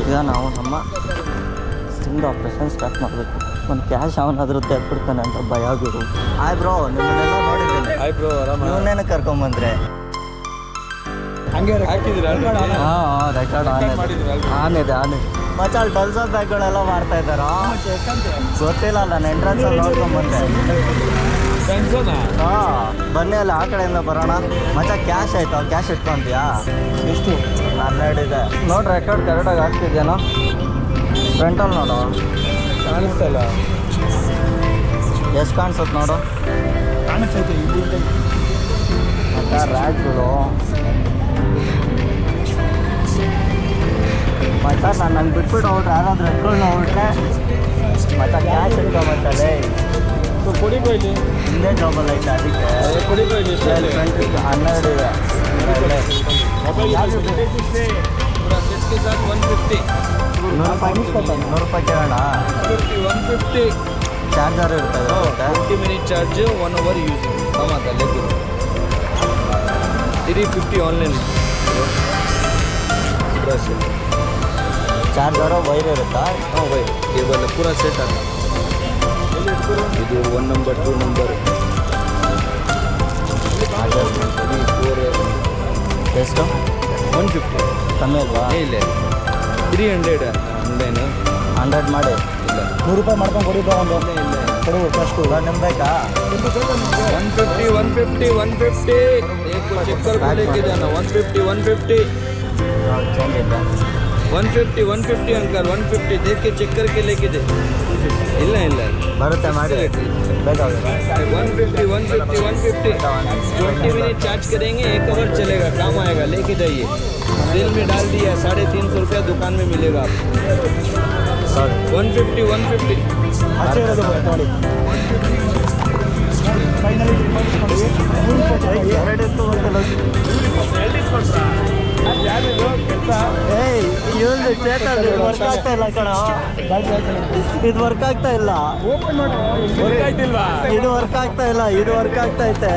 ಈಗ ನಾವು ನಮ್ಮ ಸ್ಟಿಂಗ್ ಆಪ್ರೇಷನ್ ಸ್ಟಾರ್ಟ್ ಮಾಡಬೇಕು. ಒಂದು ಕ್ಯಾಶ್ ಅವನಾದರೂ ತೆಗ್ಬಿಡ್ತಾನೆ ಅಂತ ಭಯ ಗುರು. ಆಯ್ ಬ್ರೋ, ನಿಮ್ಮನ್ನೆಲ್ಲ ನೋಡಿದ್ದೇನೆ. ಆಯ್ ಬ್ರೋ, ನೀವನ್ನೇನು ಕರ್ಕೊಂಬಂದ್ರೆ ಹಂಗೆ ಹಾಕಿದ್ದೀರಾ? ಹಾಂ, ರೆಕಾರ್ಡ್ ಆನಿದೆ. ಮತ್ತೆ ಅಲ್ಲಿ ಡಲ್ಸೋ ಬ್ಯಾಗ್ಗಳೆಲ್ಲ ಮಾಡ್ತಾ ಇದ್ದಾರಾ? ಗೊತ್ತಿಲ್ಲ, ನಾನು ಎಂಟ್ರೆನ್ಸಲ್ಲಿ ನೋಡ್ಕೊಂಬಂದೆ. ಹಾಂ, ಬನ್ನಿ ಅಲ್ಲಿ ಆ ಕಡೆಯಿಂದ ಬರೋಣ. ಮತ್ತೆ ಕ್ಯಾಶ್ ಆಯ್ತು, ಕ್ಯಾಶ್ ಇಟ್ಕೊಂತೀಯಾ? ಎಷ್ಟು? 12 ಇದೆ. ನೋಡಿ ರೆಕಾರ್ಡ್ ಕರೆಕ್ಟಾಗಿ ಆಗ್ತಿದ್ಯೇನೋ? ಫ್ರಂಟಲ್ಲಿ ನೋಡು, ಕಾಣಿಸ್ತಾ ಇಲ್ಲ. ಎಷ್ಟು ಕಾಣಿಸುತ್ತೆ ನೋಡು. ಕಾಣಿಸ್ತೈತೆ ಮತ್ತೆ ರ್ಯಾಕ್ಗಳು. ಮತ್ತೆ ನಾನು ನಂಗೆ ಬಿಟ್ಬಿಟ್ಟು ಹೋಗ್ರೆ ಯಾರಾದ್ರೂ ಎತ್ಕೊಂಡು ಹೋಗ್ಬಿಟ್ರೆ ಮತ್ತೆ ಕ್ಯಾಶ್ ಇಟ್ಕೊಂಬತ್ತಲ್ಲೇ. ಕುಡಿಬೋ ಇಲ್ಲಿ ಹಿಂದೆ ಜಾಬಲ್ಲಿ ಐತೆ, ಅದಕ್ಕೆ ಕುಡಿಬೋ ಇಲ್ಲಿ ಫ್ರಂಟಿಗೆ 12 ಇದೆ. ₹100 ಕೇಳೋಣ. 150 ಚಾರ್ಜರ್ ಇರ್ತದೆ. 20 minute charge, 1 hour using. ಆಮಾತ ಲೆಕ್ಕ 350 ಆನ್ಲೈನ್. ಚಾರ್ಜರು ವೈರ್ ಇರುತ್ತಾ? ಹಾಂ, ವೈರ್ ಕೇಬಲ್ ಪೂರಾ ಸೆಟ್ ಆಗ. ಇದು 1 ನಂಬರ್ 2 ನಂಬರ್ ಅಡ್ಜಸ್ಟ್ಮೆಂಟ್ 3 4. ಎಷ್ಟು? 150 ಕಮ್ಮಿ ಅಲ್ವಾ? ಇಲ್ಲ 300 ಆನ್ಲೈನ್. 100 ಮಾಡಿ. ಇಲ್ಲ ₹100 ಮಾಡ್ಕೊಂಡು ಕೊಡಿ ಬಾ. ಒಂದು ಇಲ್ಲ ಕೊಡು ಫಸ್ಟು. ನಿಮ್ಗೆ ಬೇಕಾ? 150 एक चक्कर को लेके जाना. 150 ಚೇಂಜ್ ಇದೆ. 150 अंकल 150 देख के चेक करके लेके दे. ಇಲ್ಲ ಬರುತ್ತೆ ಮಾಡಿ. ಬೇಕಾಗುತ್ತೆ. 150 20 मिनट चार्ज करेंगे, 1 आवर चलेगा, काम आएगा, लेके जाइए. सेल में डाल दिया, 350 रुपया दुकान में मिलेगा आपको. ಸಾರಿ 150 ಅಷ್ಟೇ ಇರೋದು ನೋಡಿ. ವರ್ಕ್ ಆಗ್ತಾ ಇಲ್ಲ ಕಣ. ಇದು ವರ್ಕ್ ಆಗ್ತಾ ಇಲ್ಲ. ಇದು ವರ್ಕ್ ಆಗ್ತಾ ಇಲ್ಲ. ಇದು ವರ್ಕ್ ಆಗ್ತೈತೆ.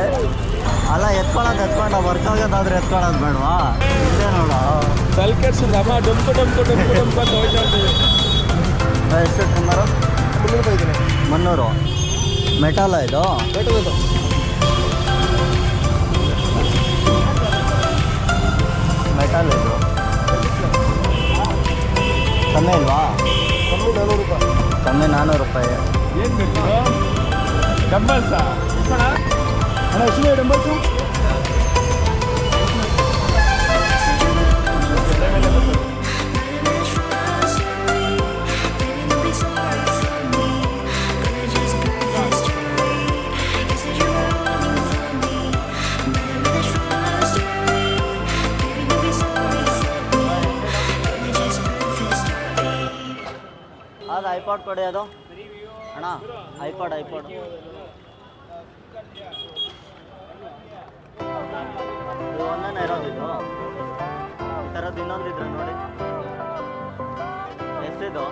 ಅಲ್ಲ ಎತ್ಕೊಂಡು ವರ್ಕ್ ಆಗೋದಾದ್ರೆ ಎತ್ಕೊಳ್ಳೋದು ಬೇಡವಾ? ಇದೇ ನೋಡ. ಎಷ್ಟು ಟ್ರಿಮ್ಮರು? 300. ಮೆಟಲ್ ಇದು. ಮೆಟಲ್ ಇದು ಕಮ್ಮಿ ಇಲ್ವಾ? ಕಮ್ಮಿ ₹400. ಏನು ಬೇಕು? ಡಂಬಲ್ಸಾ ಅಣ್ಣ? ಎಷ್ಟು ಡಂಬಲ್ಸು? ಅದು ಐಪಾಡ್ ಕೊಡಿ. ಅದು ಅಣ್ಣ ಐಪಾಡ್ ಇದು ಒಂದೇನ ಇರೋದಿದು? ಈ ಥರದ್ದು ಇನ್ನೊಂದಿದ್ರೆ ನೋಡಿ. ಎಷ್ಟಿದು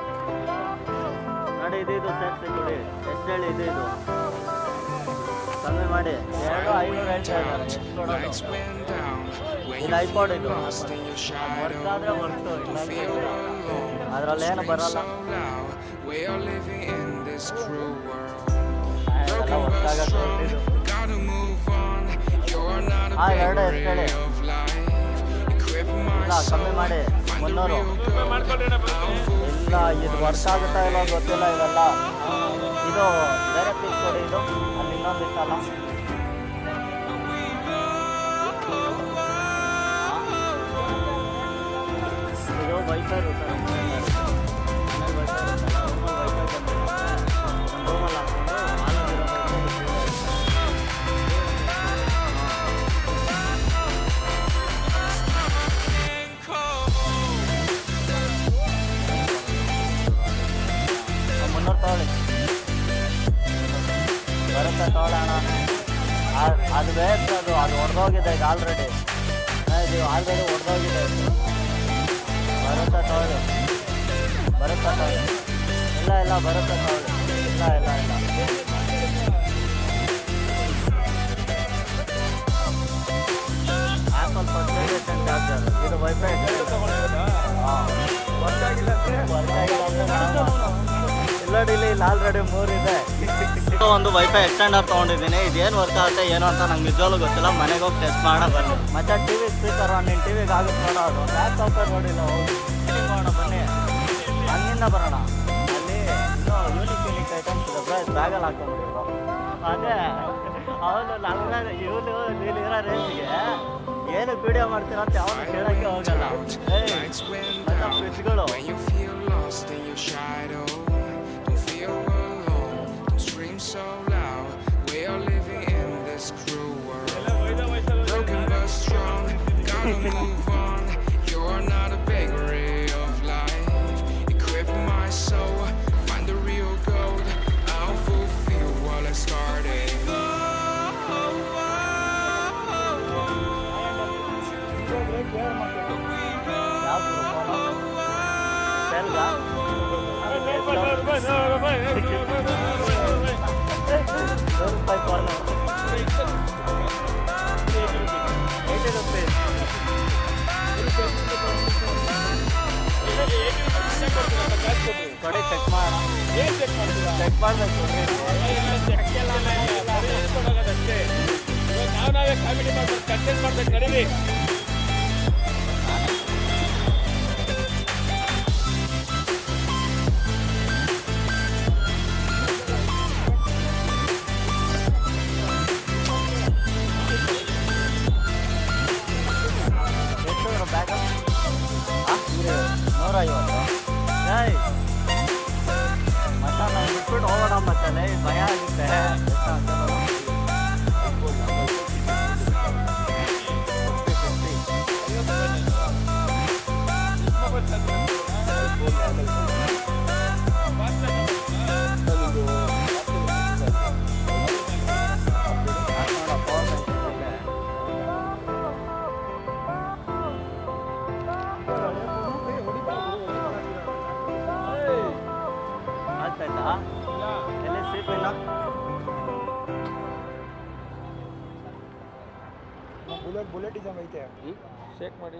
ನೋಡಿ. ಇದು ಸೆಟ್ ಕೊಡಿ. ಎಷ್ಟು ಹೇಳಿ? ಇದು ಕಮ್ಮಿ ಮಾಡಿ. 500 ಹೇಳ್ತಾ ಇದ್ದಾರೆ. ಇದು ಐಪಾಡ್. ಇದು ವರ್ಕ್ ಆದರೆ ವರ್ಕ್ತು, ಇಲ್ಲ ಅದರಲ್ಲಿ ಏನು ಬರಲ್ಲ. ವರ್ಕ್ ಆಗೋದು ಹಾಂ 2 ಎಷ್ಟು ಹೇಳಿ? ಇಲ್ಲ ಕಮ್ಮಿ ಮಾಡಿ 300. ಇಲ್ಲ ಇದು ವರ್ಕ್ ಆಗುತ್ತಾ ಇಲ್ಲ ಗೊತ್ತಿಲ್ಲ. ಇವೆಲ್ಲ ಇದು ಬೇರೆ ಪೀಸ್ ಕೊಡಿ. ಇದು ಅಲ್ಲಿ ಇನ್ನೊಂದು ಇತ್ತಲ್ಲ. ಇದು ವೈಫೈ ರೂಟರ್. ರೂಮಲ್ಲಿ ಹಾಕ್ಕೊಂಡು ಆನಂದಿರೋ ತಗೊಳ್ಳಿ. ಬರುತ್ತೆ ತಗೊಳ್ಳೋಣ. ಅದು ವೇಸ್ಟ್. ಅದು ಹೊಡೆದೋಗಿದೆ ಈಗ ಆಲ್ರೆಡಿ. ಇದು ಆಲ್ರೆಡಿ ಹೊಡೆದೋಗಿದೆ. ಬರುತ್ತೆ ತಗೊಳ್ಳಿ. ಇಲ್ಲ ಬರುತ್ತೆ ತಗೊಳ್ಳಿ. ಇಲ್ಲ ಆ್ಯಪಲ್ ಫಸ್ಟ್ ಚಾರ್ಜರ್. ಇದು ವೈಫೈ. ಹಾಂ ಬುಲೆಟಿಲಿ ಇಲ್ಲಿ ಆಲ್ರೆಡಿ 3 ಇದೆ. ಒಂದು ವೈಫೈ ಎಕ್ಸ್ಟೆಂಡರ್ ತೊಗೊಂಡಿದ್ದೀನಿ. ಇದೇನು ವರ್ಕ್ ಆಗುತ್ತೆ ಏನು ಅಂತ ನಂಗೆ ನಿಜವಾಗ್ಲೂ ಗೊತ್ತಿಲ್ಲ. ಮನೆಗೆ ಹೋಗಿ ಟೆಸ್ಟ್ ಮಾಡೋಣ ಬನ್ನಿ. ಮತ್ತೆ ಟಿ ವಿ ಸ್ಪೀಕರ್ ನಿನ್ನ ಟಿ ವಿಗೆ ಆಗುತ್ತೆ ನೋಡೋದು. ಲ್ಯಾಪ್ಟಾಪೇ ನೋಡಿಲ್ಲ. ಹೋಗಿ ಮಾಡೋಣ ಬನ್ನಿ. ಹಂಗಿಂದ ಬರೋಣ. ಅಲ್ಲಿ ಇನ್ನೂ ಯೂನಿಕ್ ಐಟಮ್ಸ್ ಇದೆ. ಬ್ಯಾಗಲ್ಲಿ ಹಾಕೊಂಡ್ಬಿಟ್ಟಿದ್ರು. ಅದೇ ಅವನು ನನಗೆ ಇಲ್ಲಿರೋ ರೇಂಜ್ಗೆ ಏನು ವಿಡಿಯೋ ಮಾಡ್ತೀರ ಅಂತ ಅವನು ಕೇಳೋಕ್ಕೆ ಹೋಗಲ್ಲ. ಫ್ರಿಜ್ಗಳು ಕೊಡಿ ಚೆಕ್ ಮಾಡೋಣ. ಚೆಕ್ ಮಾಡಬೇಕು. ನಾವೇ ಕಾಮಿಡಿ ಮಾಡ್ಬೇಕು, ಕಂಟೆಂಟ್ ಮಾಡ್ಬೇಕು. ಕರೀರಿ. ಬ್ಯಾಗ 150. ಏಯ್ ಮತ್ತ ನಾವು ಬಿಟ್ಬಿಟ್ಟು ಹೋಗೋಣ. ಮತ್ತೆ ಭಯ ಆಗುತ್ತೆ. ಆಗ್ತಾಯ್ತಾ? ಎಲ್ಲಿ ಸೀಪಿನ ಬುಲೆಟ್ ಇದ್ದಂಗೆ ಐತೆ. ಶೇಕ್ ಮಾಡಿ.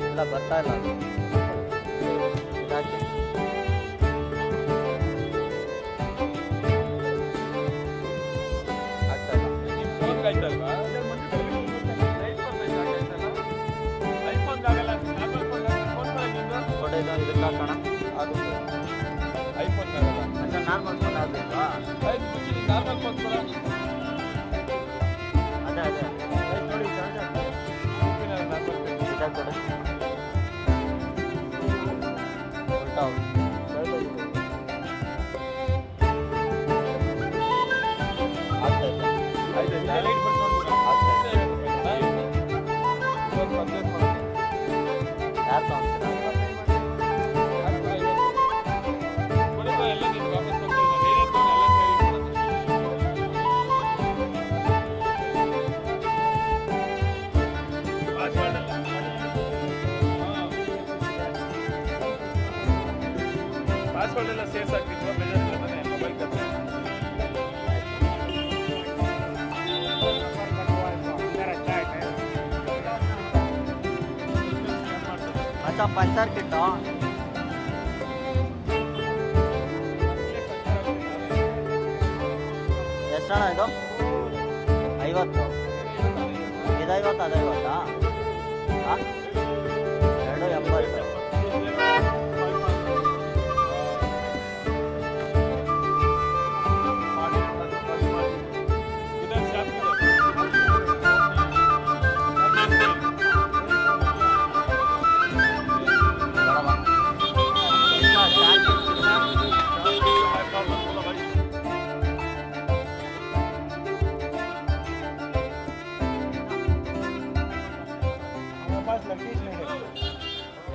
ಇಲ್ಲ ಬರ್ತಾ ಇಲ್ಲ. ಇದಾಕಿ ಆಗ್ತಾ ಇಲ್ಲ. ಇದಕ್ಕೆ ಹಾಕೋಣ. ಐಫೋನ್ ಮತ್ತೆ ನಾರ್ಮಲ್ ಫೋನ್ ಆಗಬೇಕಾ? ನಾರ್ಮಲ್ ಫೋನ್ ಅದೇ ನೋಡಿ ಚಾರ್ಜರ್ ಕೊಡಿ. ಯಾರು ಪಾಸ್ವರ್ಡ್ ಎಲ್ಲ ಸೇರ್ಸ್ ಹಾಕಿದ್ರು. ಬೇಜಾರಿಲ್ಲ ತಾನೆ ಮೊಬೈಲ್ ಕತೆ. अच्छा पंचर किट ಎಷ್ಟಣ ಇದು 50 ಇದು 50 ಅದು 50 280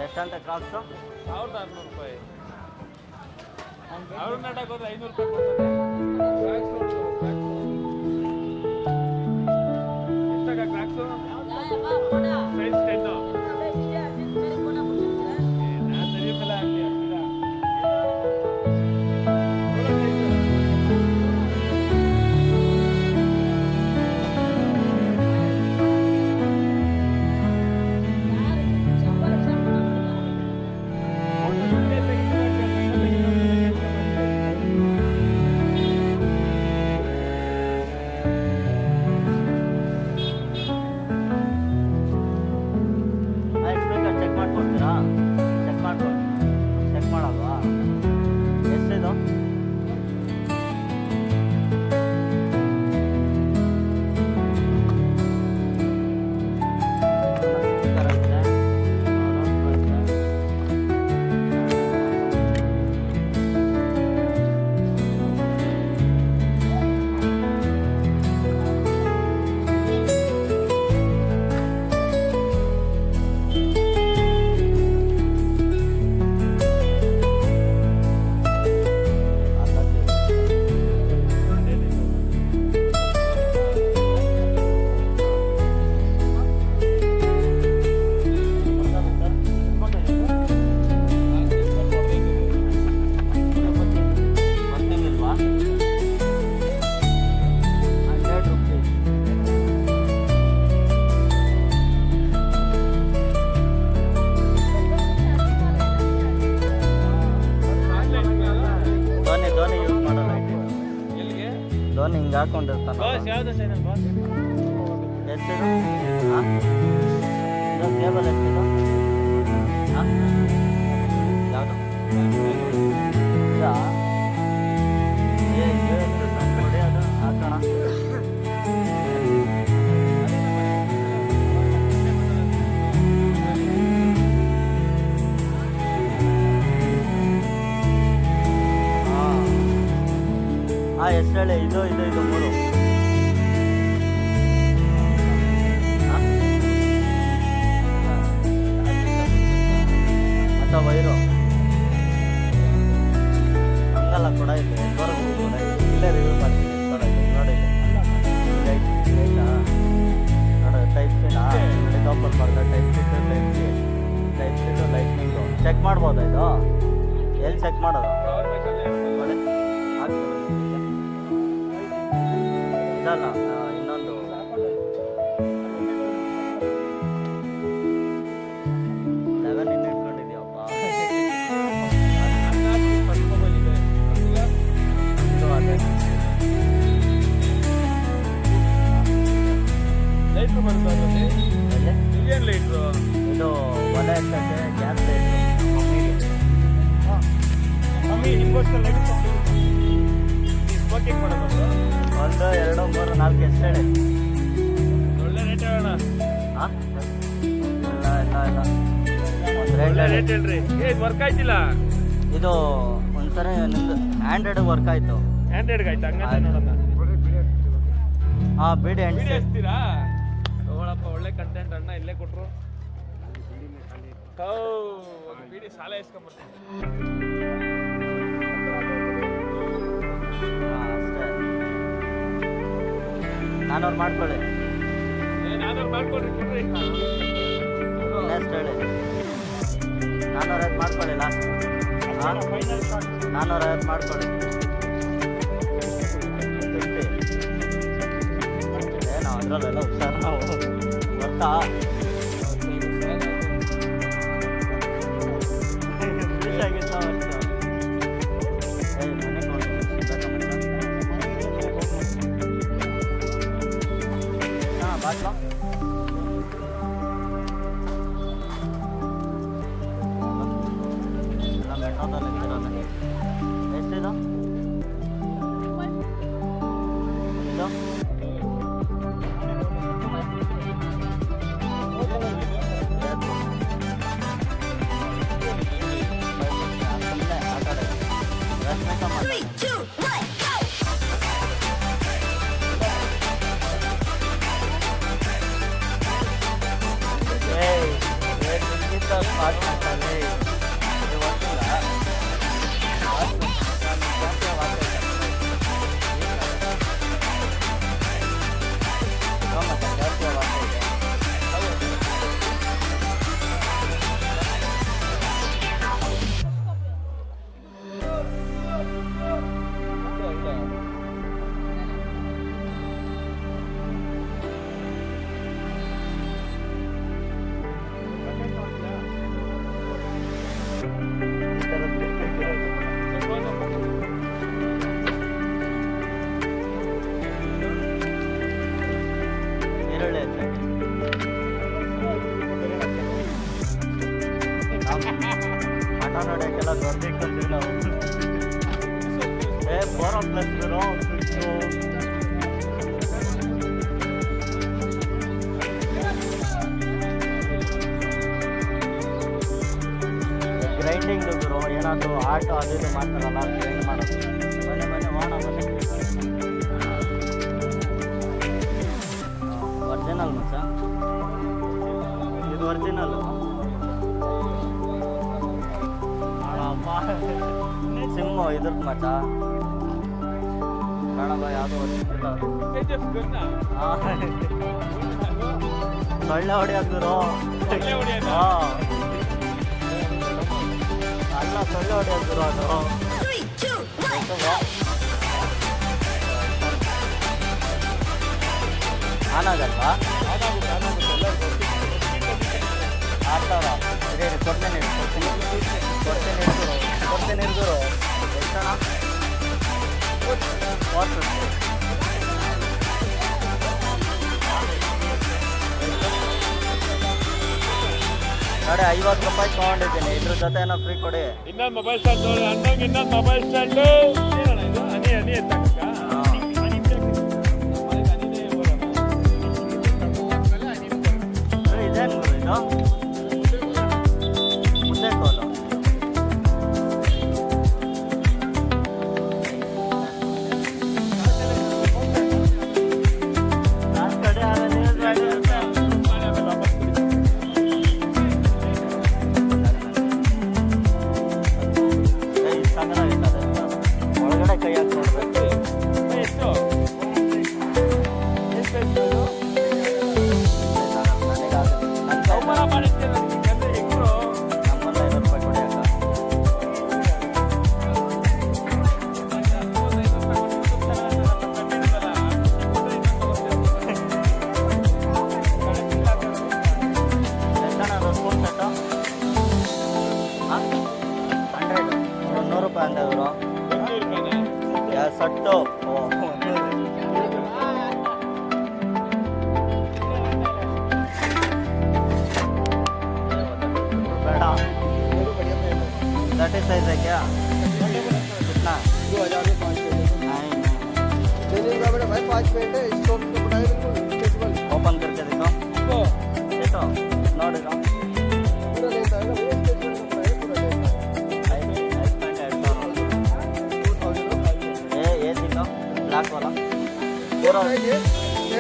ಎಷ್ಟಂತ ಕ್ರಾಕ್ಸ್ 1600 ರೂಪಾಯಿ. ಅವ್ರ ನಾಟಕ ಹೋದ್ರೆ 500 ರೂಪಾಯಿ ಕೊಡ್ತಾರೆ. ಎಷ್ಟಾಗ ಕ್ರಾಕ್ಸು? ಸೈಜ್ 10. ನಾನು ತೆರೆಯುತ್ತಲ್ಲ ಹಾಕಿ ಹಾಕೊಂಡಿರ್ತಾನೆ ಯಾವ್ದು ಚಾನಲ್ ಬಾಸ್? ಎಷ್ಟಿದು ಹಾಂ ಇದು ಕೇಬಲ್ ಎಷ್ಟಿದು ಹಾಂ ಯಾವುದು ಇದಾ ನೋಡಿ ಅದು ಹಾಕೋಣ ಹಾಂ ಎಷ್ಟು ಹೇಳಿ ಇದು 3 ಮತ್ತು ವೈರು ಹಂಗಲ್ಲ ಕೂಡ ಇದೆ ಹೊರಗೆ ಕೂಡ ಇದೆ ಇಲ್ಲೇ ರಿವ್ಯೂ ಮಾಡ್ತೀನಿ ಕೂಡ ಇದೆ ನೋಡಿ ಲೈಟ್ ಆಯಿತಾ ನೋಡಿ ಟೈಪ್ ಸಿನಾ ನೋಡಿ ಓಪನ್ ಮಾಡಿದೆ ಟೈಪ್ ಸಿ ಲೈಟ್ನಿಂಗು ಚೆಕ್ ಮಾಡ್ಬೋದಾ ಇದು ಎಲ್ಲಿ ಚೆಕ್ ಮಾಡೋದು ನೋಡಿ ಇದಲ್ಲ ಇನ್ನೊಂದು ಲೆವೆನ್ ಇನ್ನು ಇಟ್ಕೊಂಡಿದ್ಯಪ್ಪ ಇದು ಅದೇ ಲೈಟ್ರು ಬರ್ತದೆ ಎಲ್ಲಿ? ಇದೇನು ಲೈಟ್ರು? ಇದು ಒಲೆ ಹಚ್ಚಕ್ಕೆ ಗ್ಯಾಸ್ ಲೈಟ್ ಮಮ್ಮಿಗೆ ಮಮ್ಮಿ ನಿಮ್ಗೋಸ್ಕರ ಲೈಟ್ ವರ್ಕಿಂಗ್ ಮಾಡೋದು 1 2 3 4 ಎಷ್ಟು ಹೇಳಿ ಒಳ್ಳೆ ರೇಟ್ ಹೇಳೋಣ. ಹಾಂ ಇಲ್ಲ ಒಂದು ಒಳ್ಳೆ ರೇಟ್ ರೇಟ್ ಹೇಳ್ರಿ. ಇದು ವರ್ಕ್ ಆಯ್ತಿಲ್ಲ? ಇದು ಒಂದ್ಸರಿ ನಿಮ್ದು ಆ್ಯಂಡ್ರಾಯ್ಡ್ ವರ್ಕ್ ಆಯಿತು ಆ್ಯಂಡ್ರಾಯ್ಡ್ಗೆ ಆಯ್ತು ಹಂಗಂತ ನೋಡೋಣ. ಹಾಂ ಬಿಡಿ ವಿಡಿಯೋ ಎಂಟು ಎಸ್ತೀರಾ? ತಗೊಳಪ್ಪ ಒಳ್ಳೆ ಕಂಟೆಂಟ್ ಅಣ್ಣ ಇಲ್ಲೇ ಕೊಟ್ರು. ಒಂದು ಬಿಡಿ ಸಾಲ ಇಸ್ಕೊಂಬರ್ತೀನಿ. ಅಷ್ಟೇ 400 ಮಾಡ್ಕೊಳ್ಳಿ ಏನಾದ್ರು ಮಾಡ್ಕೊಡ್ರಿ ಕೊಡ್ರಿ. ನೆಕ್ಸ್ಟ್ ಹೇಳಿ 450 ಮಾಡ್ಕೊಳ್ಳಿ ಲಾಸ್ಟ್ ಹಾಂ 450 ಮಾಡ್ಕೊಳ್ಳಿ 50 ಏನೋ ಅದರಲ್ಲೆಲ್ಲ ಹುಷಾರು ನಾವು ಬರ್ತಾ ಖುಷಿಯಾಗಿತ್ತು ಅಷ್ಟು ಮನೆಗೆ ಹಾಂ ಬಾಟ್ಲ ಎಲ್ಲ ಮೆಟ್ರೋದಲ್ಲಿ ಇರೋದು ಎಷ್ಟಿದು ಇದು ಈರುಳ್ಳಿ ಆಟ ನೋಡೋಕ್ಕೆಲ್ಲ ದೊಡ್ಡಕ್ಕಿಲ್ಲ ನಾವು ಬರೋ ಪ್ಲಸ್ ಬರೋ ಗ್ರೈಂಡಿಂಗ್ ಗುರು ಏನಾದರೂ ಆಟೋ ಅದು ಇದು ಮಾಡ್ತಾರಲ್ಲ ಗ್ರೈಂಡ್ ಮಾಡೋದು ಮನೆ ವಾಣ ಬನ್ನಿ ಒರಿಜಿನಲ್ ಮಚ್ಚ ಇದು ಒರಿಜಿನಲ್ ಸಿಮ್ಮು ಇದ್ರದ್ದು ಮಚ್ಚ ಬೇಡಲ್ಲ ಯಾವುದೋ ಸೊಳ್ಳೆ ಹೊಡಿಯೋದು ಹಾಂ ಅಲ್ಲ ಸೊಳ್ಳೆ ಹೊಡಿಯೋದು ಅದು ಆನಾಗಲ್ವಾ ಆಡ್ತಾರ ಕೊಡ್ತೇನೆ ಕೊಡ್ತೇನೆ ಇರ್ಗುರು ಎಷ್ಟಣ 450 ನೋಡಿ 50 ರೂಪಾಯಿ ತೊಗೊಂಡಿದ್ದೀನಿ, ಇದ್ರ ಜೊತೆ ಏನೋ ಫ್ರೀ ಕೊಡಿ. ಇನ್ನೊಂದು ಮೊಬೈಲ್ ಸ್ಟ್ಯಾಂಡ್ ನೋಡಿ ಅಣ್ಣಂಗೆ, ಇನ್ನೊಂದು ಮೊಬೈಲ್ ಸ್ಟ್ಯಾಂಡು ಏನಣ್ಣ ಇದು ಹನಿ ಹನಿ ಎತ್ತಕ್ಕ ಇದೇನು ಇದು ಮುದ್ದೆ ಕೋಲು. ನನ್ನ ಕಡೆ ಒಳಗಡೆ ಕೈ ಹಾಕಿ ನೋಡ್ಬೇಕು. ಎಷ್ಟು ಅವಮಾನ ಮಾಡಿದ್ದೆ ನನಗೆ ಹೆಂಗ್ರು ನಮ್ಮನ್ನ 5 ರೂಪಾಯಿ ಕೊಡಿ ಅಕ್ಕ. ಎಷ್ಟಣ್ಣ ಅದು ಸ್ಪೂನ್ ಸೆಟ್ಟು? ಹಾಂ 100 100 ರೂಪಾಯಿ ಅಂದ ಇವರು ಸಟ್ಟು. ಬೇಡ 30 साइज है क्या? कितना? 2000 में 5 पेट नहीं देने का बेटा भाई 5 पेट है स्टॉक तो पड़ा है बिल्कुल स्ट्रेचेबल ओपन करके देखो. ये तो नोड़ी लो. पूरा लेता है ना भैया स्ट्रेचेबल का है पूरा लेता है ये दिखो ब्लैक वाला पूरा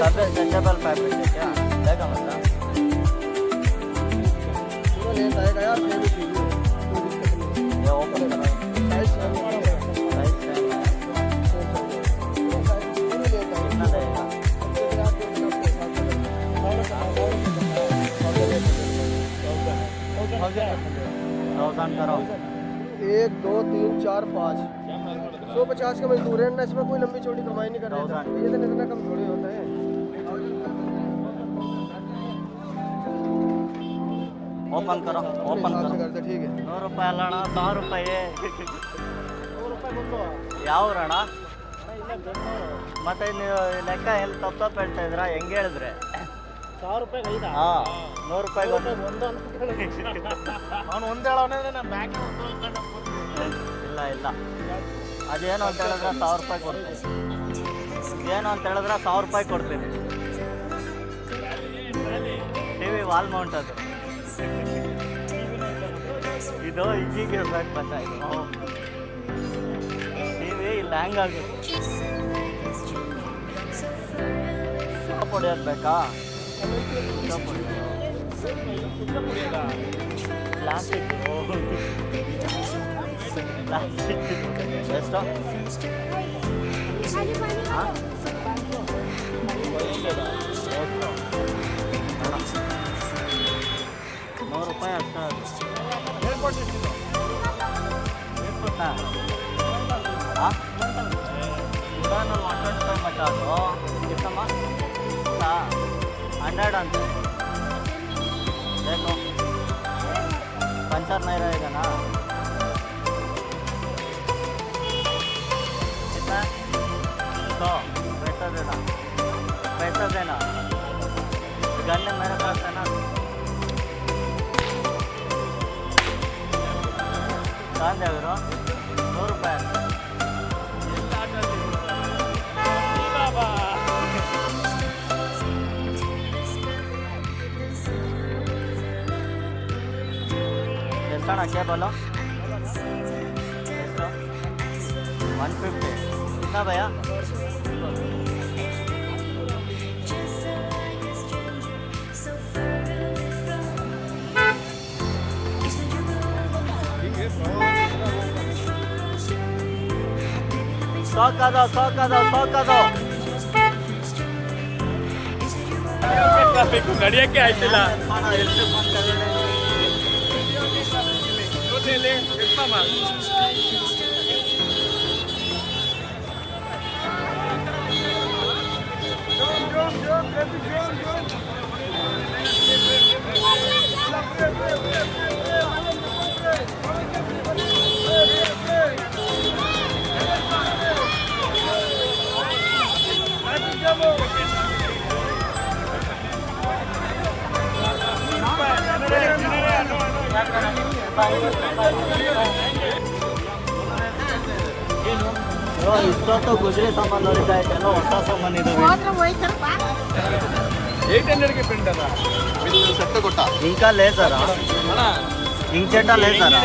सब स्ट्रेचेबल फैब्रिक है क्या? देखा मतलब पूरा लेता है यार मैं भी चाहिए ये ओपन करो. साइज सेम है साइज सेम है. कितना देगा? 1000 करो. 1 2 3 4 5 150 का मजदूर है ना, इसमें कोई लंबी चौड़ी कमाई नहीं कर रहा है. ये तो इतना कम थोड़ी होता है. ओपन करो. ओपन हिसाब से करो. करते ठीक है. 100 ರೂಪಾಯಿ ಅಲ್ಲ ಅಣ್ಣ, 100 ರೂಪಾಯಿ. 100 ರೂಪಾಯಿ ಬಂದು ಯಾವ ಊರಣ್ಣ? ಇಲ್ಲ ಬೆಂಗಳೂರು. ಮತ್ತೆ ನೀವು ಲೆಕ್ಕ ಎಲ್ಲಿ ತಪ್ಪು ಹೇಳ್ತಾ ಇದ್ರಾ? ಹೆಂಗೆ ಹೇಳಿದ್ರೆ 100 ರೂಪಾಯಿ ಐದ ಹಾಂ 100 ರೂಪಾಯಿಗೆ ಒಂದು. ಒಂದು ಅಂತ ಅವನು ಒಂದು ಹೇಳೋನೇ ನಾನು ಬ್ಯಾಂಕ್ ಇಲ್ಲ ಇಲ್ಲ ಅದೇನು ಅಂತ ಹೇಳಿದ್ರೆ 1000 ರೂಪಾಯಿ ಕೊಡ್ತೀನಿ. ಏನು ಅಂತ ಹೇಳಿದ್ರೆ 1000 ರೂಪಾಯಿ ಕೊಡ್ತೀನಿ. ಟಿ ವಿ ವಾಲ್ ಮೌಂಟ್ ಅದು. ಇದು ಈಗೀಗ ಇರ್ಬೇಕು ಬತ್ತ ಇದು ಟಿ ವಿ ಇಲ್ಲಿ ಹ್ಯಾಂಗ್ ಆಗುತ್ತೆ. ಹೊಡಿಯೋದು ಬೇಕಾ? ಪ್ಲಾಸ್ಟಿಕ್ ಪ್ಲಾಸ್ಟಿಕ್ ಎಷ್ಟು? ಹಾಂ 100 ರೂಪಾಯಿ ಅಷ್ಟೇ ಅದು. ಹಾಂ ಉಡಾನಲ್ಲಿ 125 ಮಟ್ಟ ಅದು ಎಷ್ಟಮ್ಮ? 100 ಅಂತ ಬೇಕು. पंचर नहीं रहेगा ना? कितना? 100 पैसा देना. पैसा देना. गन मेरे पास है ना. कहाँ जाएगा? 100 रुपये. ಎಷ್ಟಣ್ಣ ಕೇಬಲು? ಎಷ್ಟು? 150. कितना भैया? सौ का दो. ನಡೆಯಕ್ಕೆ ಆಯ್ತಿಲ್ಲ. ಇಷ್ಟೊತ್ತು ಗುಜರಿ ಸಾಮಾನು ನೋಡಿದ್ದ ಎಲ್ಲ ಹೊಸ ಸಾಮಾನು ಇದಾವೆ 800 के प्रिंट है ಸೆಟ್ ಕೊಟ್ಟ ఇంకా లేసారా ఇంక్ చెట్టా లేసారా